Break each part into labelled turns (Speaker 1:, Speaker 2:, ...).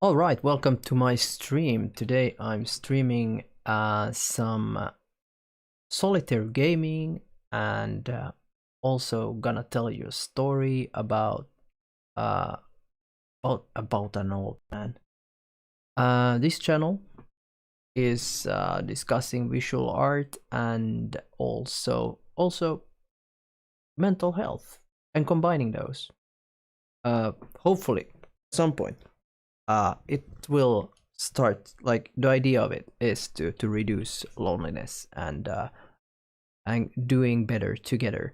Speaker 1: All right, welcome to my stream. Today I'm streaming some solitaire gaming and also gonna tell you a story uh, about an old man. This channel is discussing visual art and also mental health and combining those. Hopefully, at some point. It will start, like, the idea of it is to reduce loneliness and doing better together.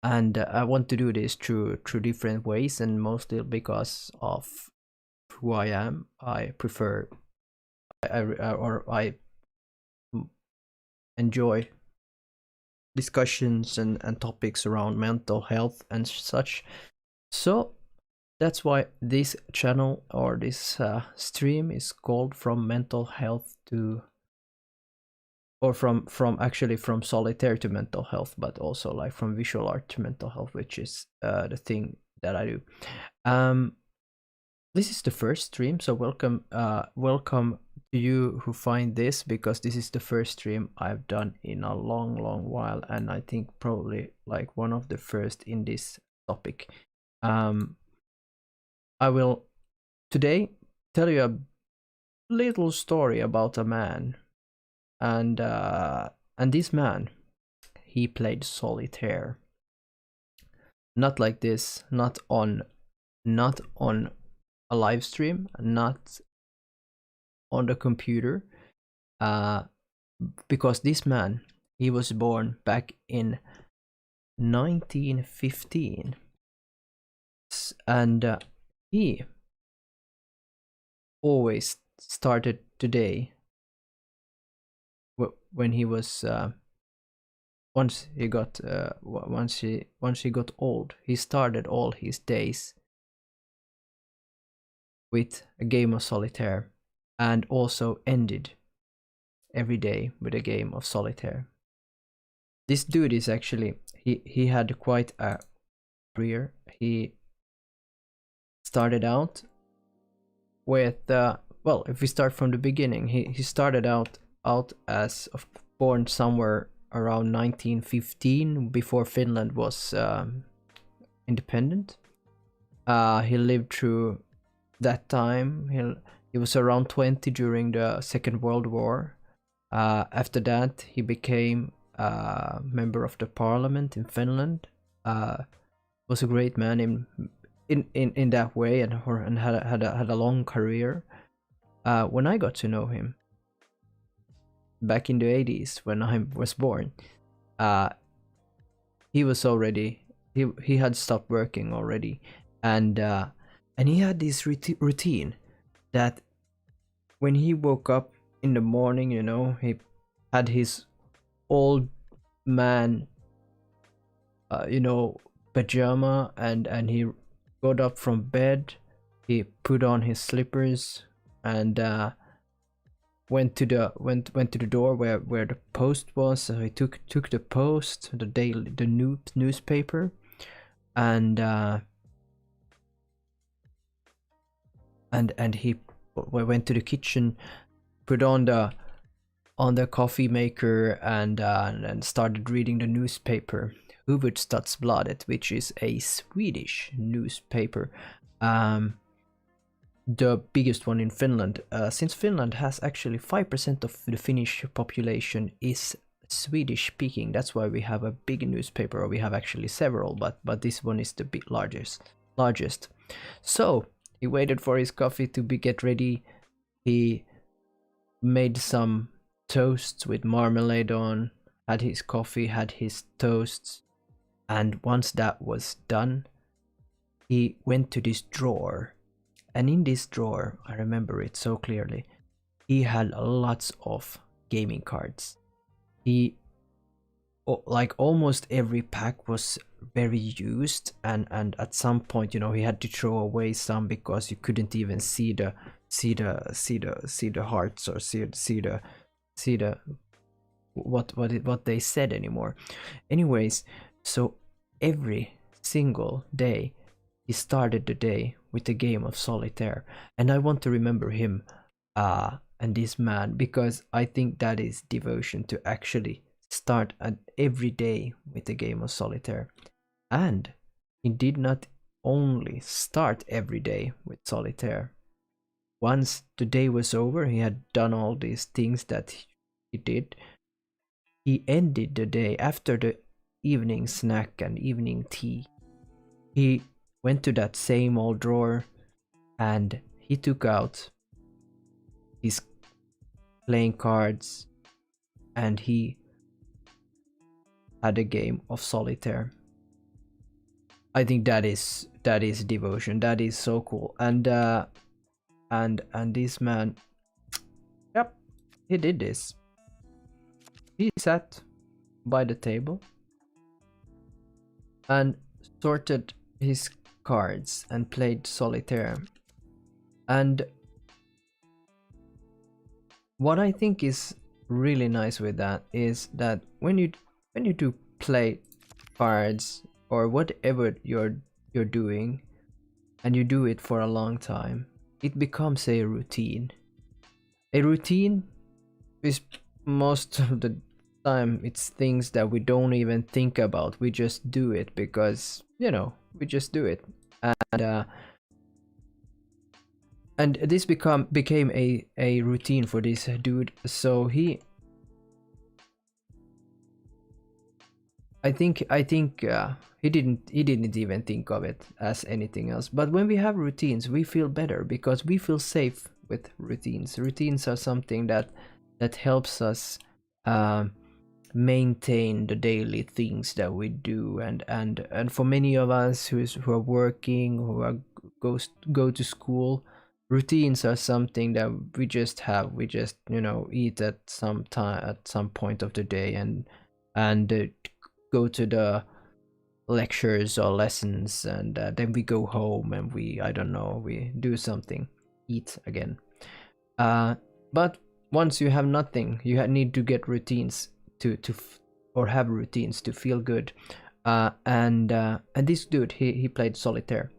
Speaker 1: And I want to do this through different ways, and mostly because of who I am. I prefer I enjoy discussions and topics around mental health and such. So that's why this channel or this stream is called From Mental Health to, or from actually from solitaire to mental health, but also like from visual art to mental health, which is the thing that I do. This is the first stream, so welcome to you who find this, because this is the first stream I've done in a long while, and I think probably like one of the first in this topic. I will today tell you a little story about a man, and this man, he played solitaire. Not like this, not on a live stream, not on the computer, because this man, he was born back in 1915, and he always started today when he was once he got old. He started all his days with a game of solitaire, and also ended every day with a game of solitaire. This dude is actually, he had quite a career. He started out with well, if we start from the beginning, he started out as born somewhere around 1915, before Finland was independent. He lived through that time. He was around 20 during the Second World War. After that, he became a member of the parliament in Finland. Was a great man in that way, and had a long career. When I got to know him back in the 80s, when I was born, he was already, he had stopped working already, and he had this routine that when he woke up in the morning, he had his old man pajama, and he got up from bed, he put on his slippers, and went to the door where the post was. So he took the post, the newspaper, and he went to the kitchen, put on the coffee maker, and started reading the newspaper, Hufvudstadsbladet, which is a Swedish newspaper, the biggest one in Finland, since Finland has actually 5% of the Finnish population is Swedish speaking. That's why we have a big newspaper, or we have actually several, but this one is the largest. So he waited for his coffee to get ready. He made some toasts with marmalade on, had his coffee, had his toasts, and once that was done, he went to this drawer. And in this drawer, I remember it so clearly, he had lots of gaming cards. He, like, almost every pack was very used, and at some point, he had to throw away some because you couldn't even see the hearts, or see the what they said anymore. Anyways, so every single day he started the day with a game of solitaire. And I want to remember him and this man, because I think that is devotion, to actually start every day with a game of solitaire. And he did not only start every day with solitaire. Once the day was over, he had done all these things that he did. He ended the day after the evening snack and evening tea. He went to that same old drawer and he took out his playing cards and he had a game of solitaire. I think that is devotion. That is so cool. And this man, yep, he did this. He sat by the table and sorted his cards and played solitaire. And what I think is really nice with that is that when you do play cards or whatever you're doing, and you do it for a long time, it becomes a routine. A routine is most of the time it's things that we don't even think about. We just do it because, you know, we just do it. And this became a routine for this dude. So I think he didn't even think of it as anything else. But when we have routines, we feel better because we feel safe with routines. Routines are something that helps us maintain the daily things that we do, and for many of us who are working, who are go to school, routines are something that we just have. We just, you know, eat at some time, at some point of the day, and go to the lectures or lessons, and then we go home and we, I don't know, we do something, eat again. But once you have nothing, you need to get routines or have routines to feel good. And this dude, he played solitaire.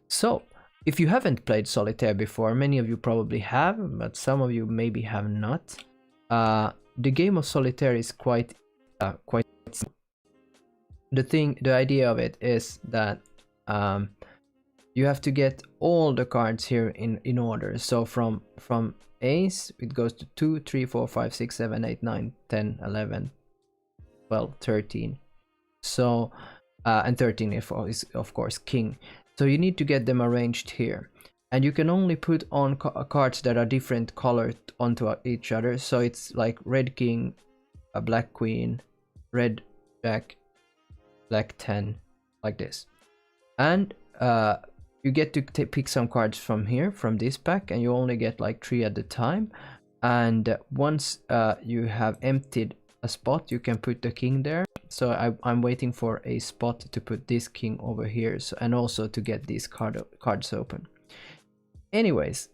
Speaker 1: So if you haven't played solitaire before, many of you probably have, but some of you maybe have not. The game of solitaire is quite the idea of it is that you have to get all the cards here in order. So from ace, it goes to 2, 3, 4, 5, 6, 7, 8, 9, 10, 11, 12, 13. So and 13 is of course king. So you need to get them arranged here, and you can only put on cards that are different colored onto each other. So it's like red king, a black queen, red jack, black 10, like this. And you get to pick some cards from here, from this pack, and you only get like 3 at the time. And once you have emptied a spot, you can put the king there. So I'm waiting for a spot to put this king over here, so, and also to get these cards open. Anyways,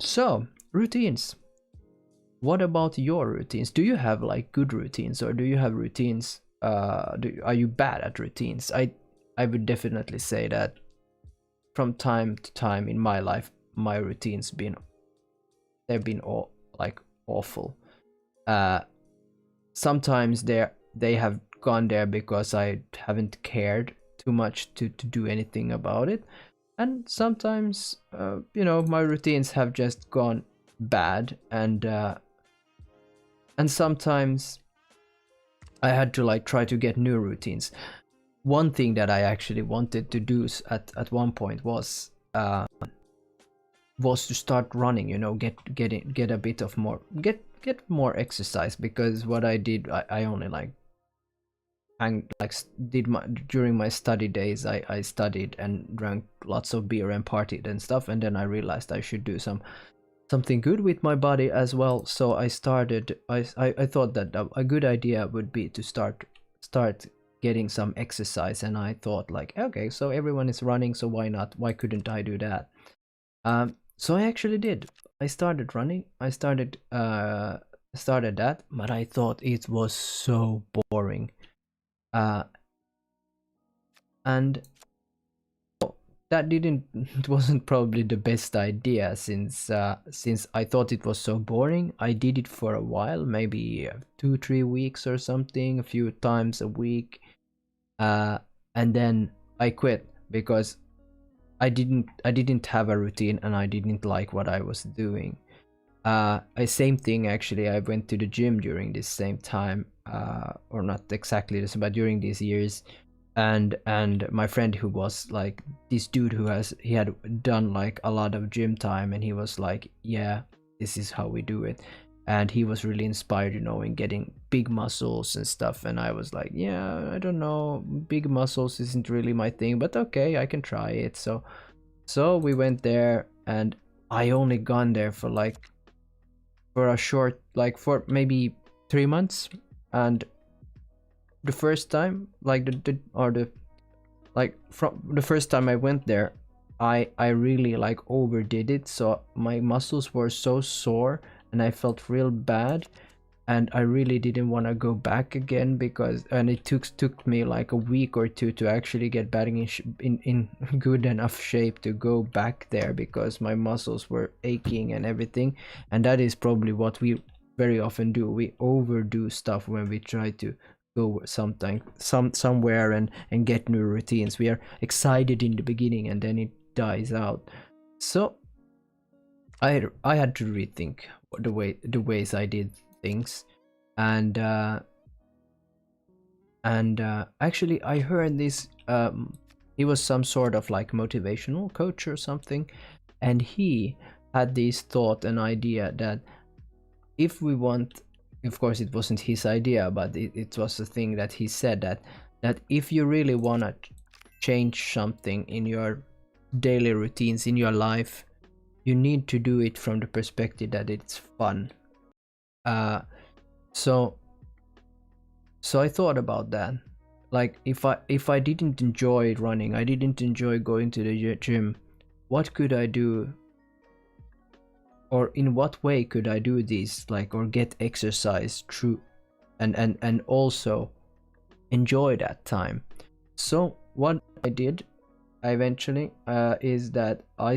Speaker 1: so routines. What about your routines? Do you have like good routines, or do you have routines? Are you bad at routines? I would definitely say that from time to time in my life, my routines they've been all like awful. Sometimes they have gone there because I haven't cared too much to do anything about it, and sometimes you know, my routines have just gone bad, and sometimes I had to like try to get new routines. One thing that I actually wanted to do at one point was to start running, you know, get a bit of more get more exercise, because what I did, I only like did my during my study days, I studied and drank lots of beer and partied and stuff, and then I realized I should do something good with my body as well. So I started, I thought that a good idea would be to start getting some exercise, and I thought like, okay, so everyone is running, so why not, why couldn't I do that? So I actually did. I started running. I started that, but I thought it was so boring. And that didn't it wasn't probably the best idea, since I thought it was so boring. I did it for a while, maybe 2-3 weeks or something, a few times a week, and then I quit because I didn't have a routine and I didn't like what I was doing. Same thing actually. I went to the gym during this same time, or not exactly this, but during these years, and my friend, who was like this dude he had done like a lot of gym time, and he was like, yeah, this is how we do it, and he was really inspired, in getting big muscles and stuff, and I was like, yeah, I don't know, big muscles isn't really my thing, but okay, I can try it. So we went there, and I only gone there for a short, like for maybe 3 months, and the first time, like from the first time I went there, I really like overdid it, so my muscles were so sore and I felt real bad, and I really didn't want to go back again, and it took me like a week or two to actually get back in good enough shape to go back there, because my muscles were aching and everything. And that is probably what we very often do. We overdo stuff when we try to go somewhere and get new routines. We are excited in the beginning and then it dies out. So I had to rethink the ways I did things, and actually I heard this. He was some sort of like motivational coach or something, and he had this thought and idea that if we want, of course it wasn't his idea, but it was a thing that he said, that if you really want to change something in your daily routines in your life, you need to do it from the perspective that it's fun. So I thought about that. Like if I didn't enjoy running, I didn't enjoy going to the gym, what could I do, or in what way could I do this, like, or get exercise through, and also enjoy that time. So what I did eventually is that I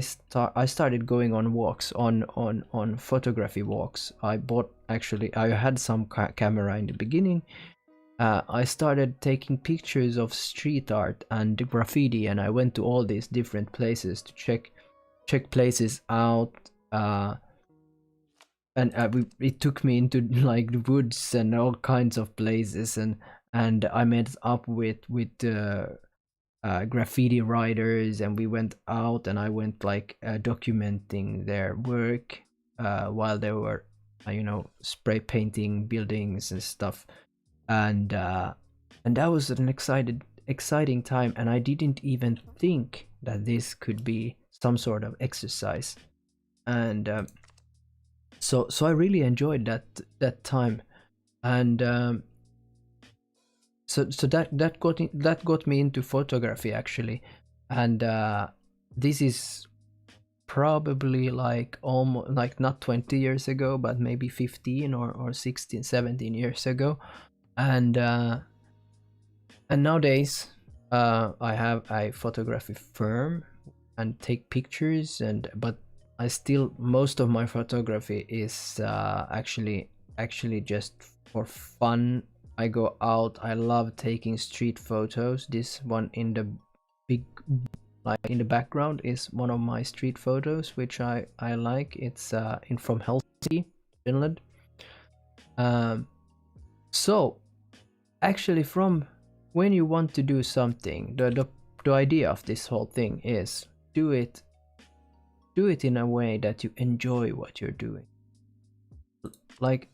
Speaker 1: started going on walks, on photography walks. I had some camera in the beginning. I started taking pictures of street art and graffiti, and I went to all these different places to check places out. And it took me into like the woods and all kinds of places, and I met up with graffiti writers, and we went out, and I went like documenting their work while they were spray painting buildings and stuff, and that was an exciting time, and I didn't even think that this could be some sort of exercise. And so I really enjoyed that time, and so that got me into photography actually. And this is probably like almost like not 20 years ago, but maybe 15 or 16, 17 years ago. And nowadays I have a photography firm and take pictures, but I still, most of my photography is actually just for fun. I go out, I love taking street photos. This one in the big, like in the background, is one of my street photos, which I like. It's from Helsinki, Finland. So actually, from when you want to do something, the idea of this whole thing is do it in a way that you enjoy what you're doing. Like,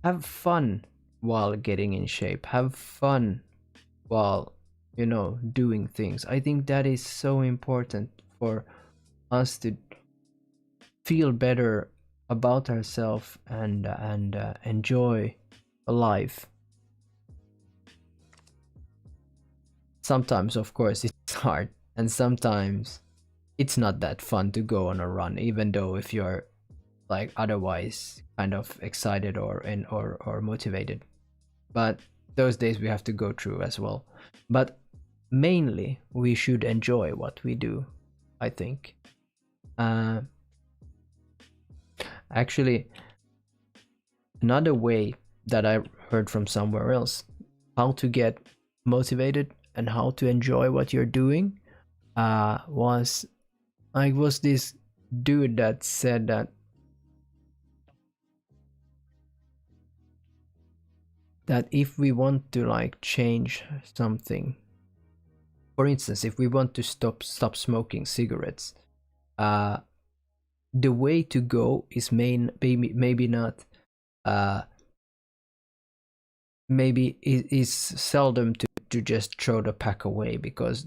Speaker 1: have fun while getting in shape, have fun while doing things. I think that is so important for us to feel better about ourselves and enjoy life. Sometimes of course it's hard, and sometimes it's not that fun to go on a run, even though if you're like otherwise kind of excited or motivated. But those days we have to go through as well. But mainly we should enjoy what we do. I think. Actually, another way that I heard from somewhere else, how to get motivated and how to enjoy what you're doing, was this dude that said that if we want to like change something, for instance, if we want to stop smoking cigarettes, the way to go is maybe not maybe it is seldom to just throw the pack away, because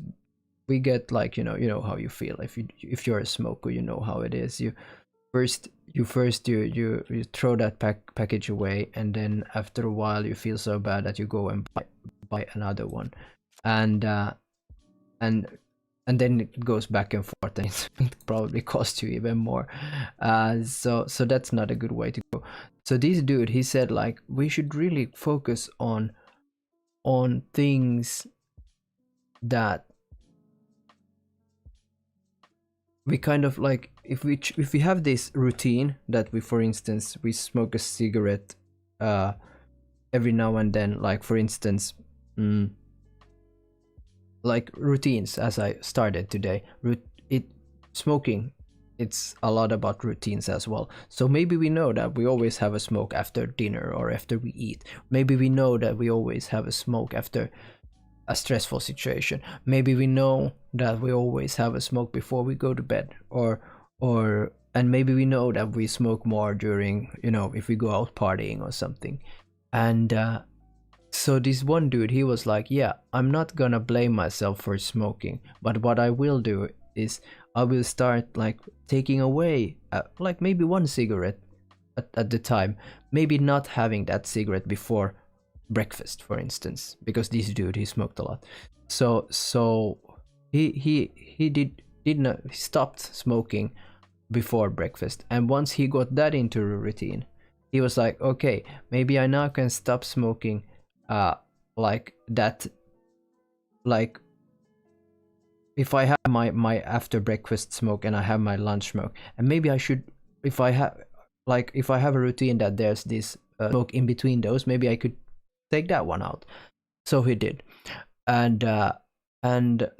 Speaker 1: we get like, you know how you feel if you're a smoker, you know how it is. You throw that package away, and then after a while you feel so bad that you go and buy another one, and and then it goes back and forth, and it probably costs you even more. So that's not a good way to go. So this dude, he said like we should really focus on things that we kind of like, if we have this routine that we, for instance, we smoke a cigarette every now and then, like for instance, like routines, as I started today, smoking, it's a lot about routines as well. So maybe we know that we always have a smoke after dinner or after we eat. Maybe we know that we always have a smoke after a stressful situation. Maybe we know that we always have a smoke before we go to bed, and maybe we know that we smoke more during, if we go out partying or something. And so this one dude, he was like, yeah, I'm not gonna blame myself for smoking, but what I will do is I will start like taking away like maybe one cigarette at the time, maybe not having that cigarette before breakfast, for instance, because this dude, he smoked a lot. So he stopped smoking before breakfast, and once he got that into a routine, he was like, okay, maybe I now can stop smoking like that, like if I have my after breakfast smoke and I have my lunch smoke, and maybe I should, if I have a routine that there's this smoke in between those, maybe I could take that one out. So he did, and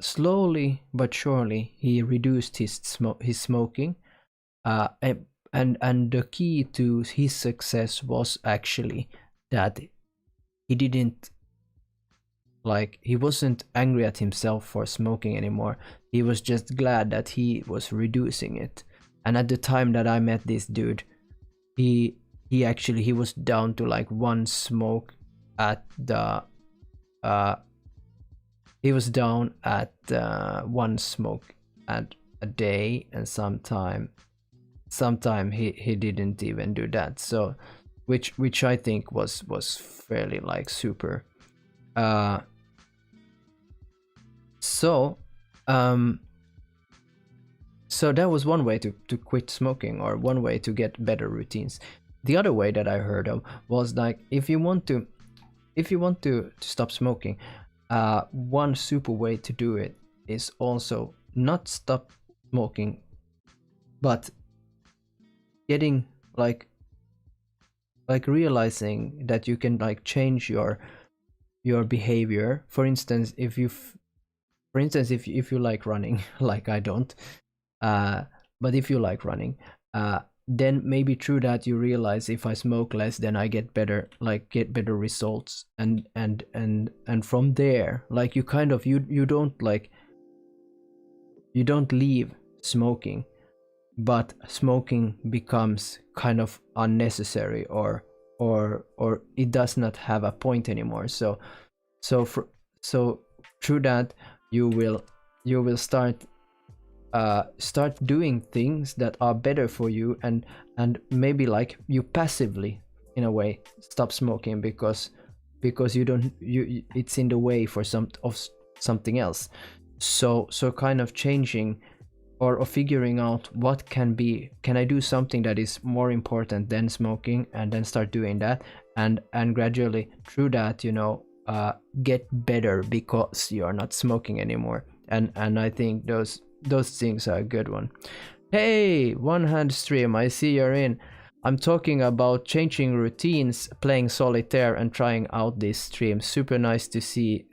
Speaker 1: slowly but surely he reduced his smoking, and the key to his success was actually that he wasn't angry at himself for smoking anymore. He was just glad that he was reducing it. And at the time that I met this dude, he was down to like one smoke at the he was down at one smoke at a day, and sometime he didn't even do that. So which I think was fairly like super. So that was one way to quit smoking, or one way to get better routines. The other way that I heard of was like, if you want to stop smoking, one super way to do it is also not stop smoking, but getting like realizing that you can like change your behavior. For instance, if you like running, like I don't, but if you like running, then maybe through that you realize, if I smoke less, then I get better results, and from there, like you kind of you don't leave smoking, but smoking becomes kind of unnecessary, or it does not have a point anymore. So through that you will start doing things that are better for you, and maybe like you passively, in a way, stop smoking because it's in the way for something else. So kind of changing or figuring out what can I do something that is more important than smoking, and then start doing that, and gradually through that, get better because you're not smoking anymore. And I think those things are a good one. Hey, one hand stream, I see you're in. I'm talking about changing routines, playing solitaire, and trying out this stream. Super nice to see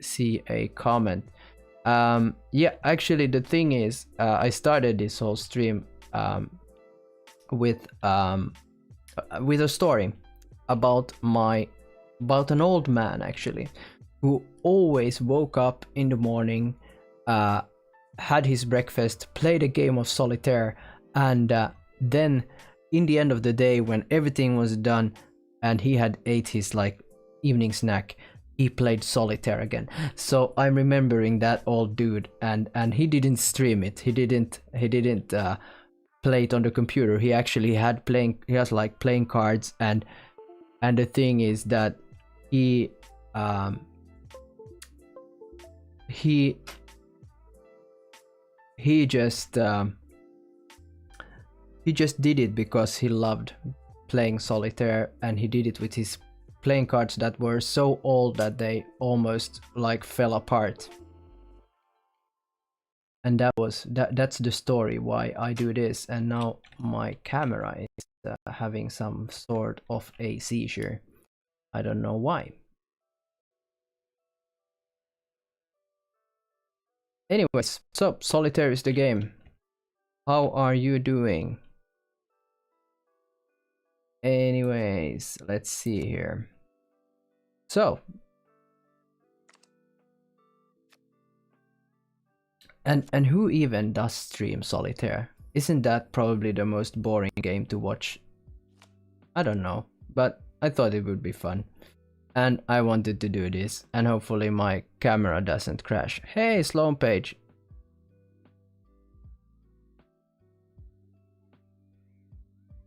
Speaker 1: a comment. Yeah, actually, the thing is, I started this whole stream with a story about an old man actually, who always woke up in the morning, had his breakfast, played a game of solitaire, and then in the end of the day, when everything was done and he had ate his like evening snack, he played solitaire again. So I'm remembering that old dude, and he didn't stream it. He didn't play it on the computer. He actually has like playing cards, and the thing is that he just did it because he loved playing solitaire, and he did it with his playing cards that were so old that they almost like fell apart. And that's the story why I do this. And now my camera is having some sort of a seizure. I don't know why. Anyways, so solitaire is the game. How are you doing? Anyways, let's see here. So, and who even does stream solitaire? Isn't that probably the most boring game to watch? I don't know, but I thought it would be fun. And I wanted to do this, and hopefully my camera doesn't crash. Hey, Sloan Page!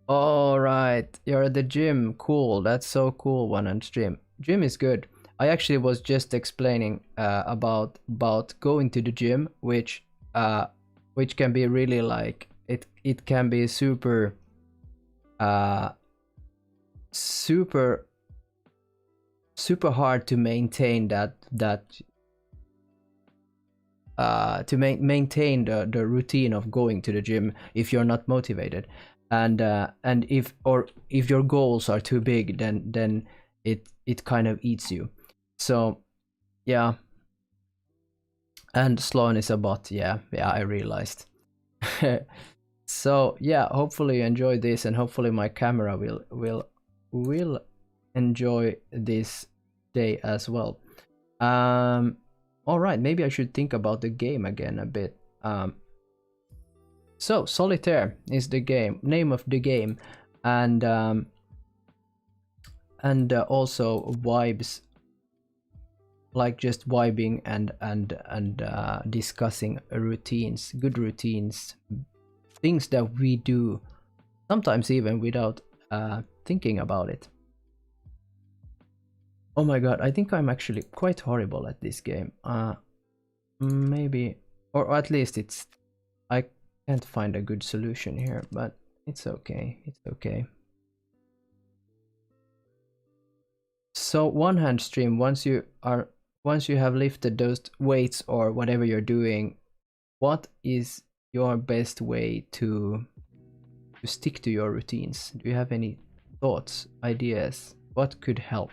Speaker 1: Alright, you're at the gym. Cool, that's so cool, one on stream. Gym is good. I actually was just explaining about going to the gym, which can be really like it can be super hard to maintain maintain the routine of going to the gym if you're not motivated, and if your goals are too big, then it kind of eats you. So yeah, and Sloan is a bot. Yeah, I realized. So yeah, hopefully you enjoy this, and hopefully my camera will enjoy this day as well. All right, maybe I should think about the game again a bit. So solitaire is the name of the game, and also vibes, like just vibing and discussing routines, good routines, things that we do sometimes even without thinking about it. Oh my god, I think I'm actually quite horrible at this game. Maybe, or at least I can't find a good solution here, but it's okay, it's okay. So one hand stream, once you have lifted those weights or whatever you're doing, what is your best way to stick to your routines? Do you have any thoughts, ideas? What could help?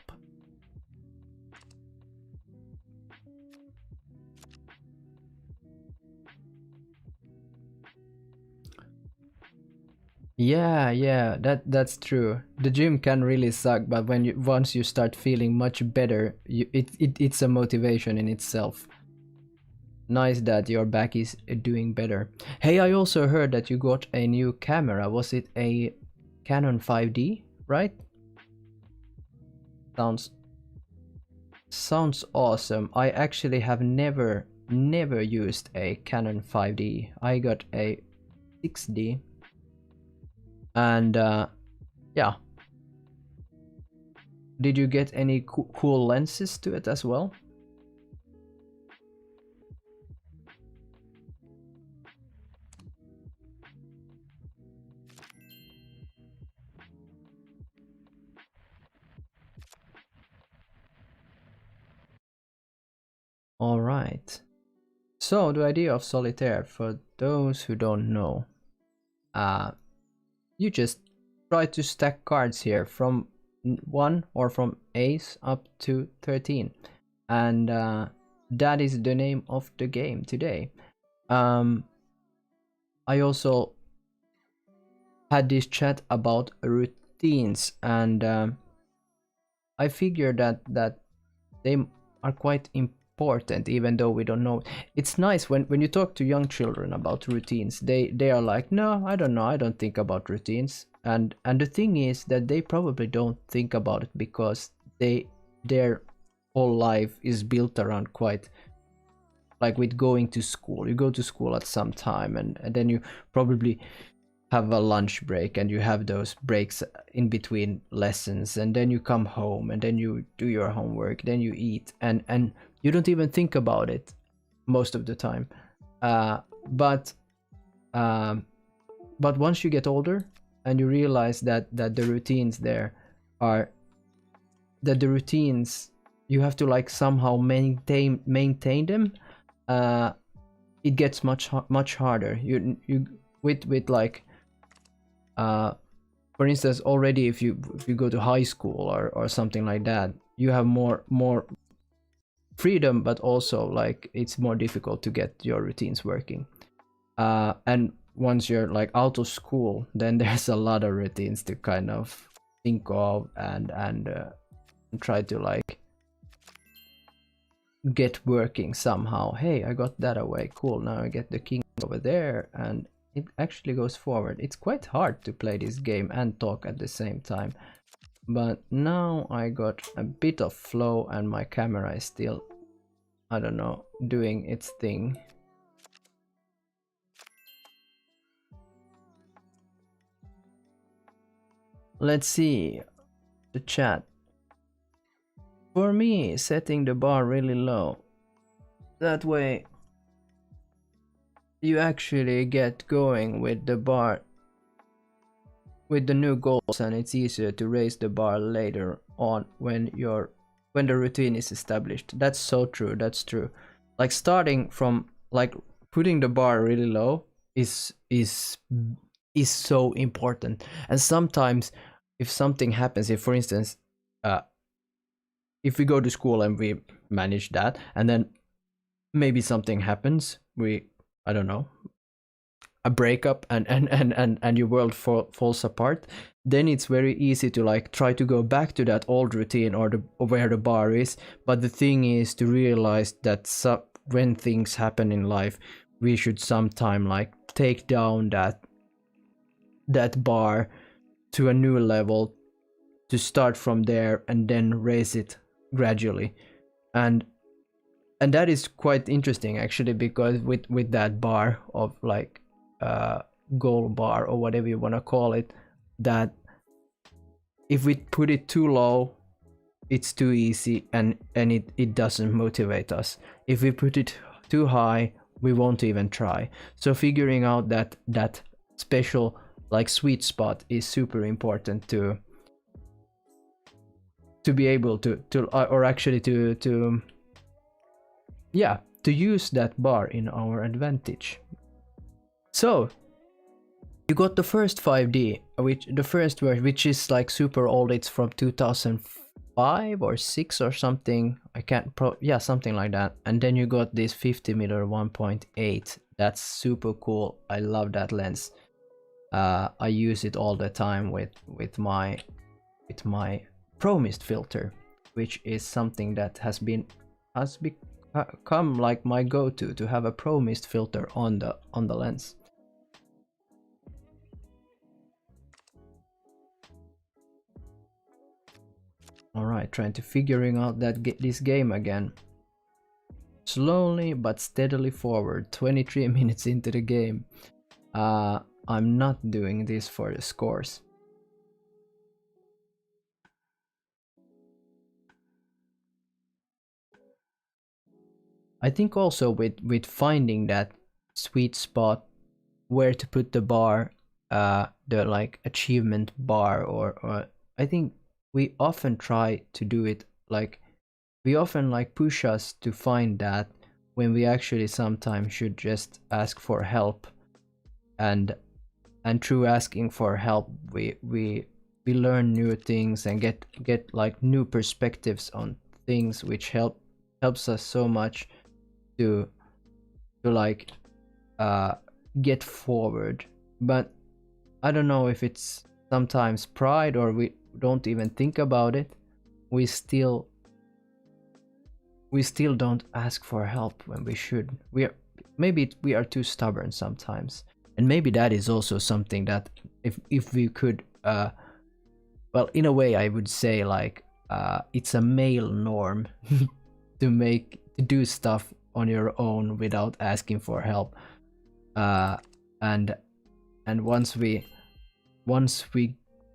Speaker 1: Yeah, that's true. The gym can really suck, but once you start feeling much better, it's a motivation in itself. Nice that your back is doing better. Hey, I also heard that you got a new camera. Was it a Canon 5D, right? Sounds awesome. I actually have never used a Canon 5D. I got a 6D. And yeah. Did you get any cool lenses to it as well? All right. So the idea of solitaire, for those who don't know, you just try to stack cards here from 1 or from ace up to 13, and that is the name of the game today. I also had this chat about routines, and I figured that they are quite important, even though we don't know. It's nice when you talk to young children about routines. They are like, no, I don't know, I don't think about routines. And the thing is that they probably don't think about it because their whole life is built around quite, like, with going to school. You go to school at some time, and then you probably have a lunch break, and you have those breaks in between lessons, and then you come home, and then you do your homework, then you eat, and you don't even think about it most of the time. But once you get older and you realize that the routines there are, that the routines, you have to like somehow maintain them, it gets much harder. You with like, for instance, already if you go to high school or something like that, you have more freedom, but also like it's more difficult to get your routines working. And once you're like out of school, then there's a lot of routines to kind of think of and try to like get working somehow. Hey, I got that away, cool, now I get the king over there, and it actually goes forward. It's quite hard to play this game and talk at the same time, but now I got a bit of flow and my camera is still, I don't know, doing its thing. Let's see the chat. For me, setting the bar really low, that way you actually get going with the bar, with the new goals, and it's easier to raise the bar later on when the routine is established. That's so true. That's true. Like starting from like putting the bar really low is so important. And sometimes if something happens, if for instance if we go to school and we manage that, and then maybe something happens, I don't know, a breakup, and your world falls apart, then it's very easy to like try to go back to that old routine or where the bar is. But the thing is to realize that when things happen in life, we should sometime like take down that bar to a new level, to start from there and then raise it gradually. And that is quite interesting actually, because with that bar of like goal bar or whatever you want to call it, that if we put it too low, it's too easy and it doesn't motivate us. If we put it too high, we won't even try. So figuring out that special like sweet spot is super important to be able to or actually to use that bar in our advantage. So you got the first 5D, which the first version, which is like super old. It's from 2005 or 6 or something. I can't something like that. And then you got this 50mm 1.8. That's super cool. I love that lens. I use it all the time with my Pro Mist filter, which is something that has become like my go-to, to have a Pro Mist filter on the lens. All right, trying to figuring out this game again. Slowly but steadily forward. 23 minutes into the game. I'm not doing this for the scores. I think also with finding that sweet spot where to put the bar, the like achievement bar, or I think we often try to do it like, we often like push us to find that when we actually sometimes should just ask for help, and through asking for help we learn new things and get like new perspectives on things, which helps us so much to like get forward. But I don't know if it's sometimes pride or we don't even think about it. We still don't ask for help when we should. We are too stubborn sometimes, and maybe that is also something that if we could well, in a way I would say like it's a male norm to do stuff on your own without asking for help, and once we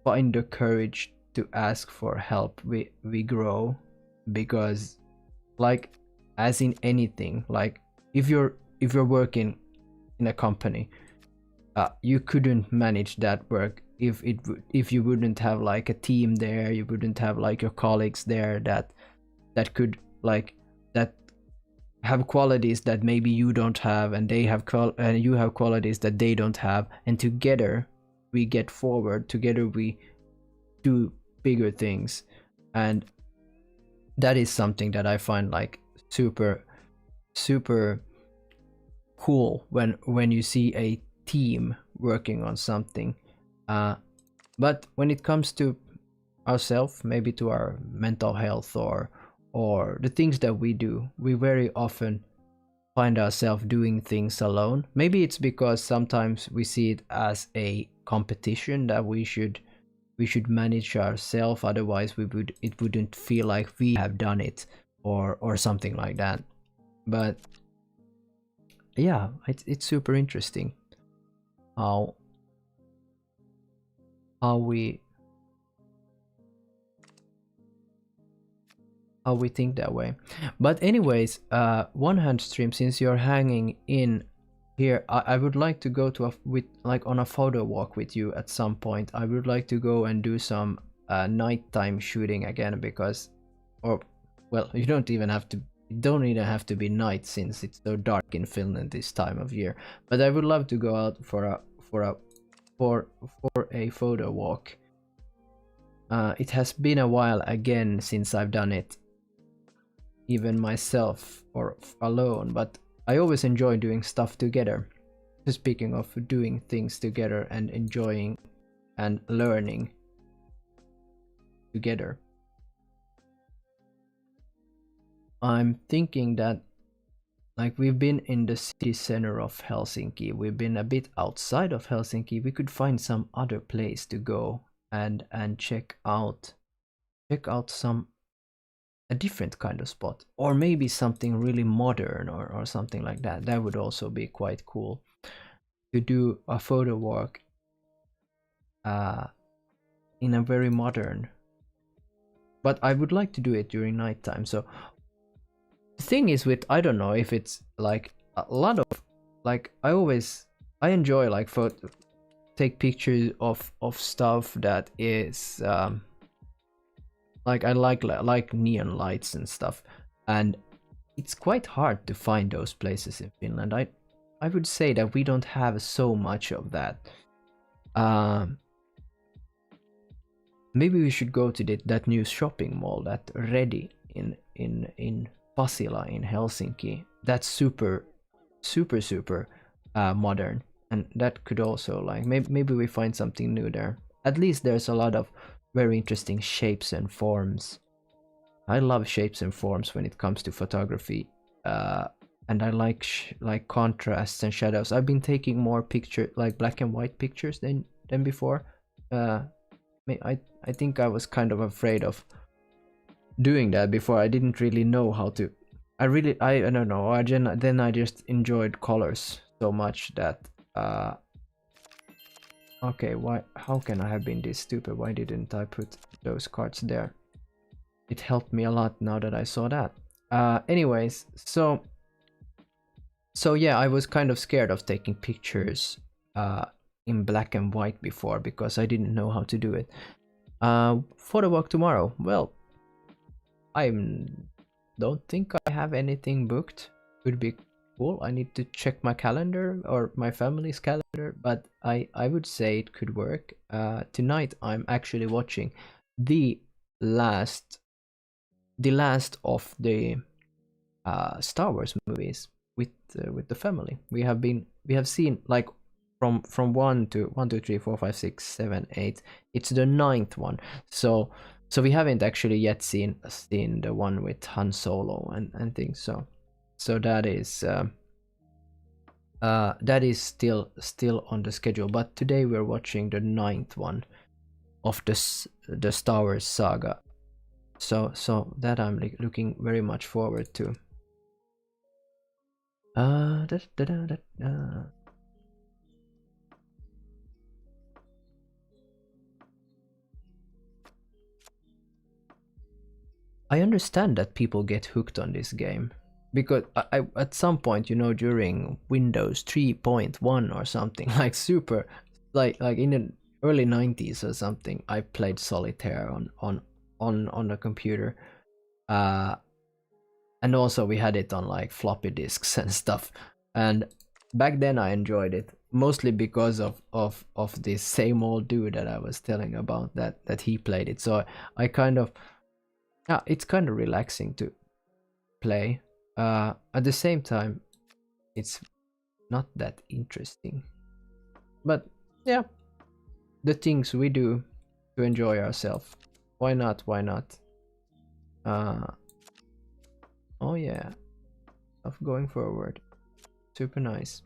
Speaker 1: find the courage to ask for help, we grow. Because like, as in anything, like if you're working in a company, you couldn't manage that work if you wouldn't have like a team there. You wouldn't have like your colleagues there that could like that have qualities that maybe you don't have, and they have and you have qualities that they don't have, and together we get forward. Together we do bigger things. And that is something that I find like super cool when you see a team working on something. But when it comes to ourselves, maybe to our mental health or the things that we do, we very often find ourselves doing things alone. Maybe it's because sometimes we see it as a competition that we should manage ourselves, otherwise it wouldn't feel like we have done it or something like that. But yeah, it's super interesting how we think that way. But anyways, one hand stream, since you're hanging in here, I would like to go to on a photo walk with you at some point. I would like to go and do some nighttime shooting again, because, or well, you don't even have to be night, since it's so dark in Finland this time of year. But I would love to go out for a photo walk. It has been a while again since I've done it, even myself or alone, but I always enjoy doing stuff together. Speaking of doing things together and enjoying and learning together, I'm thinking that like we've been in the city center of Helsinki, we've been a bit outside of Helsinki, we could find some other place to go and check out a different kind of spot, or maybe something really modern or something like that. That would also be quite cool to do a photo walk in a very modern, but I would like to do it during nighttime. So the thing is with, I don't know if it's like a lot of like, I enjoy like take pictures of stuff that is like I like neon lights and stuff, and it's quite hard to find those places in Finland. I would say that we don't have so much of that. Maybe we should go to that new shopping mall, that Ready in Pasila in Helsinki. That's super modern, and that could also like maybe we find something new there. At least there's a lot of very interesting shapes and forms. I love shapes and forms when it comes to photography, and I like contrasts and shadows. I've been taking more like black and white pictures than before. I think I was kind of afraid of doing that before. I didn't really know how to. I don't know. Then I just enjoyed colors so much that. Okay, how can I have been this stupid? Why didn't I put those cards there? It helped me a lot now that I saw that. Anyways, so yeah, I was kind of scared of taking pictures in black and white before, because I didn't know how to do it. Photo walk tomorrow. Well, I don't think I have anything booked. could be cool. I need to check my calendar or my family's calendar, but I would say it could work. Tonight I'm actually watching the last of the Star Wars movies with the family. We have seen like from 1 to 1 2 3 4 5 6 7 8. It's the ninth one. So we haven't actually yet seen the one with Han Solo and things. So that is still on the schedule. But today we're watching the ninth one of the Star Wars saga. So that I'm looking very much forward to. I understand that people get hooked on this game because I at some point, you know, during Windows 3.1 or something, like super, like in the early 90s or something, I played Solitaire on the computer, and also we had it on like floppy disks and stuff. And back then I enjoyed it mostly because of this same old dude that I was telling about that he played it. So I kind of, yeah, it's kind of relaxing to play. At the same time, it's not that interesting. But yeah, the things we do to enjoy ourselves. Why not? Why not? Oh yeah, stuff going forward. Super nice.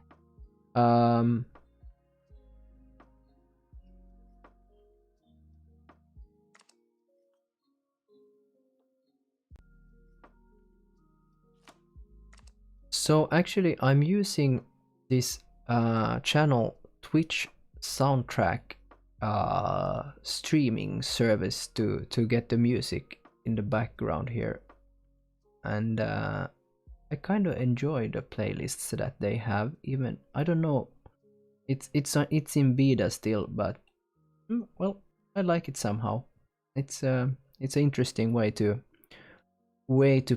Speaker 1: So actually I'm using this channel Twitch soundtrack streaming service to get the music in the background here, and I kind of enjoy the playlists that they have. Even I don't know, it's in beta still, but well, I like it somehow. It's an interesting way to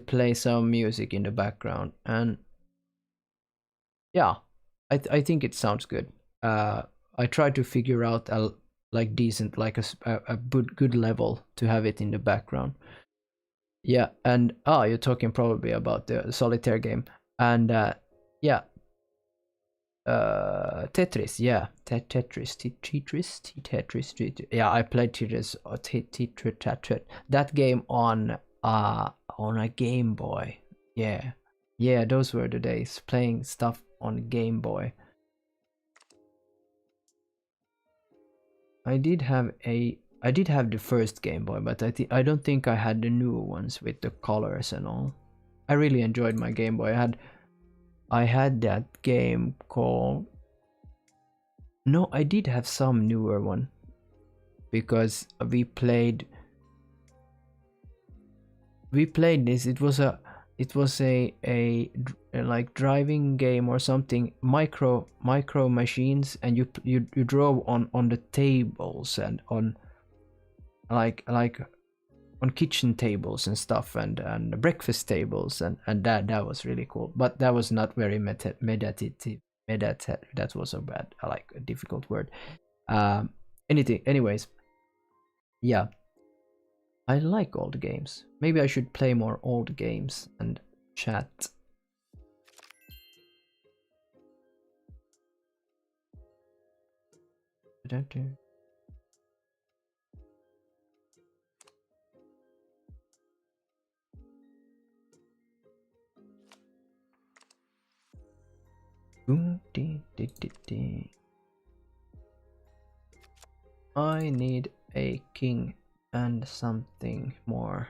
Speaker 1: play some music in the background, and yeah, I think it sounds good. I try to figure out a like decent, like a good level to have it in the background. Yeah, and you're talking probably about the solitaire game, and yeah, Tetris, yeah, Tetris. Yeah, I played Tetris, Tetris, that game on a Game Boy. Yeah, yeah, those were the days playing stuff on Game Boy. I did have the first Game Boy, but I don't think I had the newer ones with the colors and all. I really enjoyed my Game Boy. I had that game called, no, I did have some newer one because we played this. It was a like driving game or something, micro machines, and you drove on the tables and on like on kitchen tables and stuff, and breakfast tables, and that was really cool. But that was not very meditative. That was a bad, like a difficult word. Anyways, yeah, I like old games. Maybe I should play more old games and chat. I need a king and something more.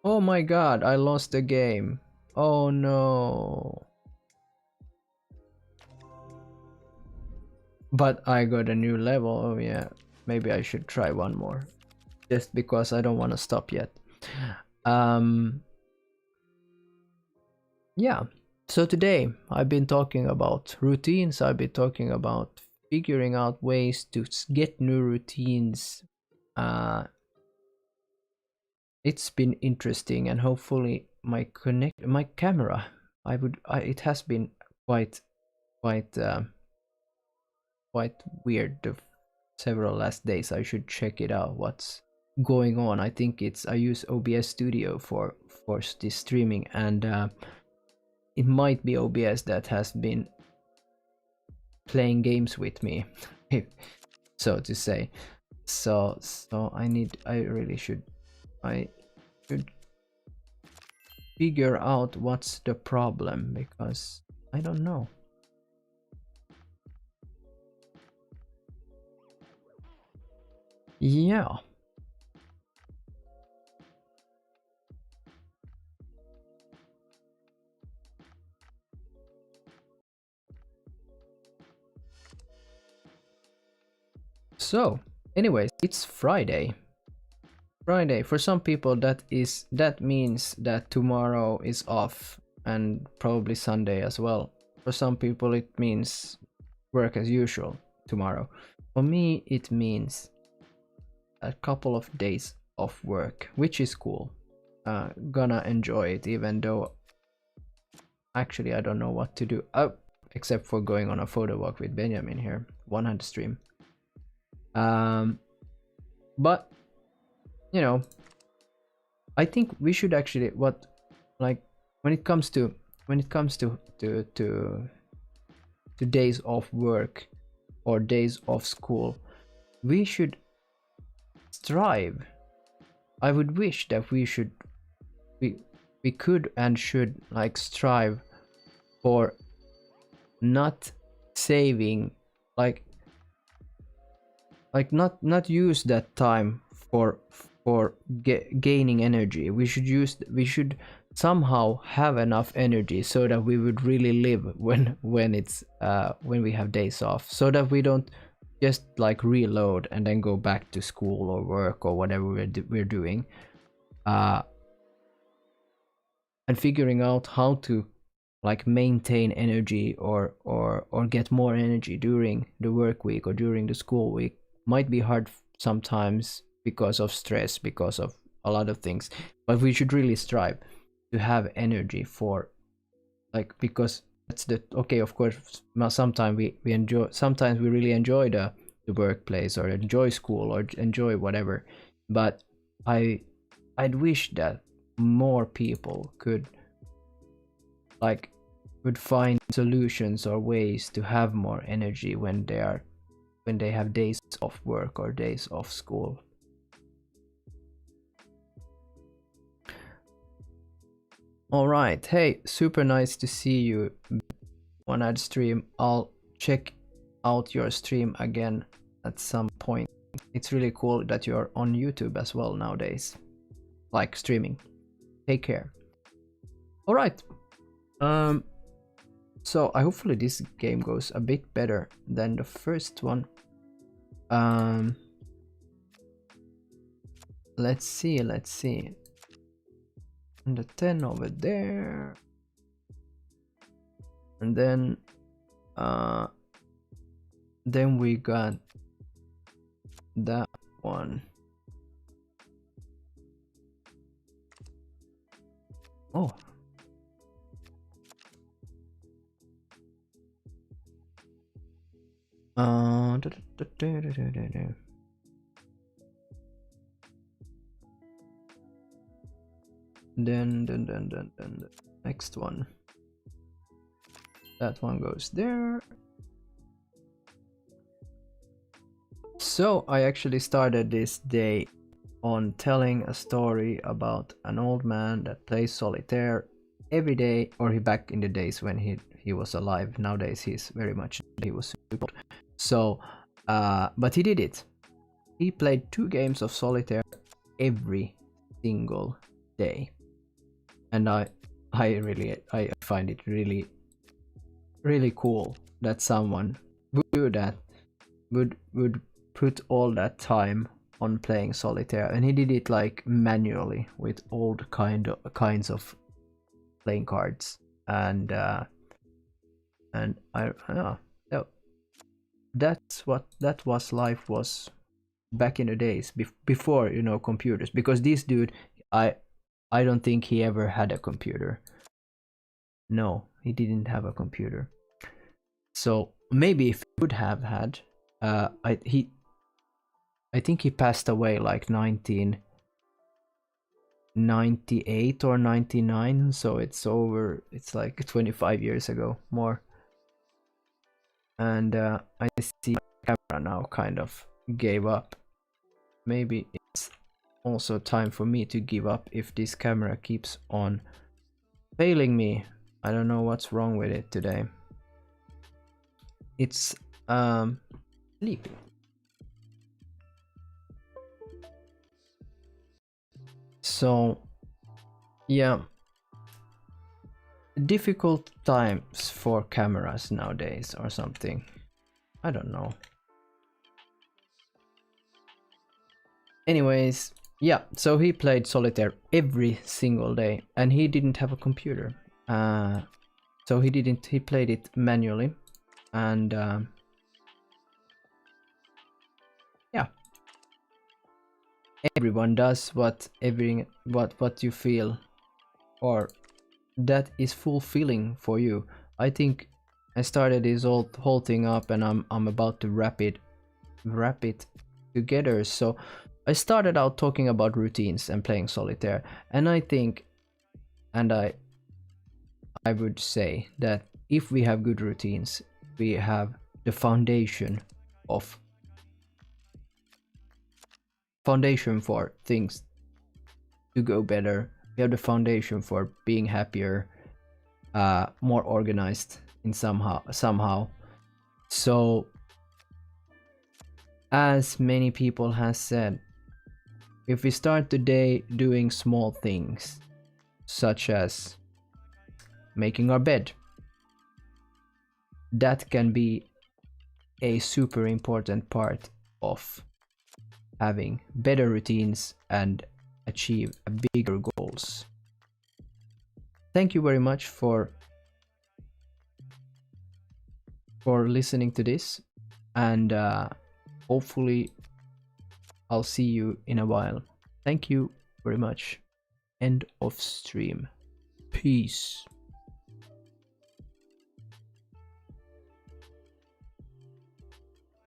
Speaker 1: Oh my god, I lost the game. Oh no. But I got a new level. Oh yeah, maybe I should try one more, just because I don't want to stop yet. Yeah, so today I've been talking about routines, I've been talking about figuring out ways to get new routines. It's been interesting, and hopefully my camera, it has been quite quite weird the several last days. I should check it out what's going on. I think I use OBS Studio for this streaming, and it might be OBS that has been playing games with me, so to say. So I should figure out what's the problem, because I don't know. Yeah. So, anyways, it's Friday. For some people that means that tomorrow is off, and probably Sunday as well. For some people it means work as usual tomorrow. For me it means a couple of days off work, which is cool. Gonna enjoy it, even though actually I don't know what to do, except for going on a photo walk with Benjamin here, 100 stream. But you know, I think we should actually, when it comes to days off work or days off school, we should strive. I would wish that we could and should strive for not saving, not use that time for gaining energy. We should somehow have enough energy so that we would really live when we have days off, so that we don't just reload and then go back to school or work or whatever we're doing, and figuring out how to maintain energy or get more energy during the work week or during the school week might be hard sometimes because of stress, because of a lot of things. But we should really strive to have energy for because that's of course sometimes we really enjoy the workplace or enjoy school or enjoy whatever, but I'd wish that more people could would find solutions or ways to have more energy when they have days off work or days off school. All right, hey, super nice to see you on ad stream. I'll check out your stream again at some point. It's really cool that you're on YouTube as well nowadays, streaming. Take care. All right. So hopefully this game goes a bit better than the first one. Let's see. And the 10 over there, and then we got that one. Oh, then the next one, that one goes there. So I actually started this day on telling a story about an old man that plays solitaire every day, or back in the days when he was alive. Nowadays he was super old. So but he did it. He played 2 games of solitaire every single day, and I find it really cool that someone would do that, would put all that time on playing solitaire. And he did it manually with old kinds of playing cards, and that was life was back in the days before, you know, computers. Because this dude, I don't think he ever had a computer. No, he didn't have a computer. So maybe if he would have had, I think he passed away like 1998 or 99, so it's like 25 years ago more. And I see my camera now kind of gave up. Maybe it's also time for me to give up if this camera keeps on failing me. I don't know what's wrong with it today. It's sleeping. So yeah, difficult times for cameras nowadays or something. I don't know. Anyways, yeah, so he played solitaire every single day, and he didn't have a computer. So he played it manually, and yeah, everyone does what you feel, or that is fulfilling for you. I think I started this whole thing up, and I'm about to wrap it together. So I started out talking about routines and playing solitaire, and I think, and I would say that if we have good routines, we have the foundation for things to go better. We have the foundation for being happier, more organized in somehow. So as many people has said, if we start the day doing small things, such as making our bed, that can be a super important part of having better routines and achieve bigger goals. Thank you very much for listening to this, and hopefully I'll see you in a while. Thank you very much. End of stream. Peace.